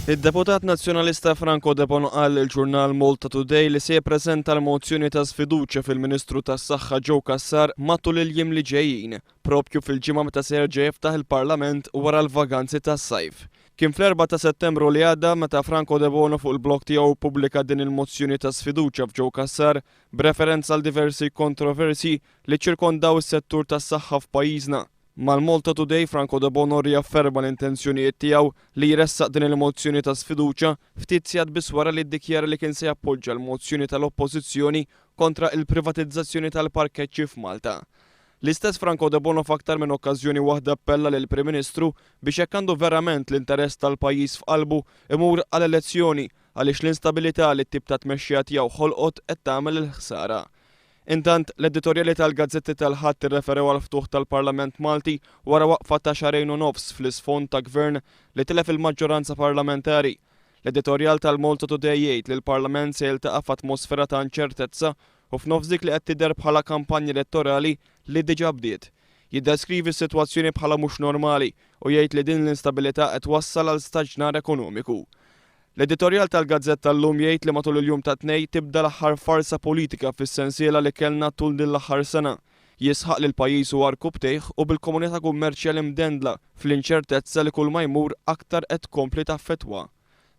Id-deputat nazzjonalista Franco De Bono qal il-ġurnal Malta Today li se jippreżenta l-mozzjoni ta' sfiduċja fil-Ministru tas-Saħħa Joe Cassar matul il-jiem li ġejjin, propju fil-ġimgħa meta se jerġa' jiftaħ il-Parlament wara l-vaganzi tas-sajf. Kien fl-4 ta' Settembru li għadda meta Franco De Bono fuq il-blog tiegħu ppubblika din il-mozzjoni ta' sfiduċja f'Joe Cassar b'referenza għal diversi kontroversi li ċirkondaw is-settur tas-saħħa f'pajjiżna. Mal-Malta Today Franco De Bono riafferma l-intenzjonijiet tiegħu li jressaq din il-mozzjoni ta' sfiduċja ftit sigħat biss wara li ddikjara li kien se jappoġġja l-mozzjoni tal-Oppożizzjoni kontra il-privatizzazzjoni tal-parkeġġi f'Malta. L-istess Franco De Bono f'aktar minn okkażjoni waħda appella lill Prim Ministru biex jekk għandu verament l-interess tal-pajjiż f'qalbu imur għall-elezzjoni għaliex l-instabilità li t-tip ta' tmexxija tiegħu ħolqot qed tagħmel il-ħsara. Intant, l-editorjali tal-gazzetti tal-ħadd irreferew għal ftuħ tal-Parlament Malti wara waqfa ta' xarejn u nofs fl-isfond ta' gvern li tilef il-maġġoranza parlamentari. L-editorjal tal-Malta Today jgħid li l-Parlament se jiltaqa' f'atmosfera ta' inċertezza u f'nofs dik li qed tidher bħala kampanja elettorali li diġà bdiet. Jiddeskrivi s-sitwazzjoni bħala mhux normali u jgħid li din l-instabilità qed wassal għal staġnar ekonomiku. L-editorjal tal-Gazzetta tal-lum jgħid li matul il-jum ta' tnejn tibda l-aħħar farsa politika fis-sensiela li kellna tul din l-aħħar sena. Jisħaq li l-pajjiż huwa rkubtejh u bil-komunità kummerċjali mdendla fl-inċertezza li kull ma jmur aktar qed tkompli taffettwa.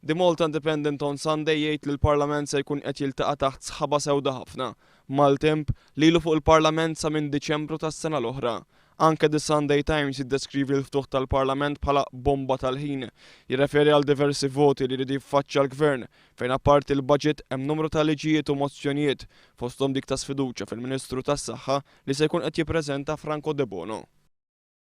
The Malta Independent on Sunday jgħid li l-Parlament se jkun qed jiltaqa' taħt sħaba sewda ħafna, mal-temp li ilu fuq il-Parlament sa minn Diċembru tas-sena l-oħra. Anke The Sunday Times jiddeskrivi l-ftuħ tal-Parlament bħala bomba tal-ħin. Jirreferi għal diversi voti li jridu jiffaċċja l-Gvern fejn apparti il-budget hemm numru ta' liġijiet u mozzjonijiet fosthom dik ta' sfiduċja fil-Ministru tas-Saħħa li se jkun qed jippreżenta Franco De Bono.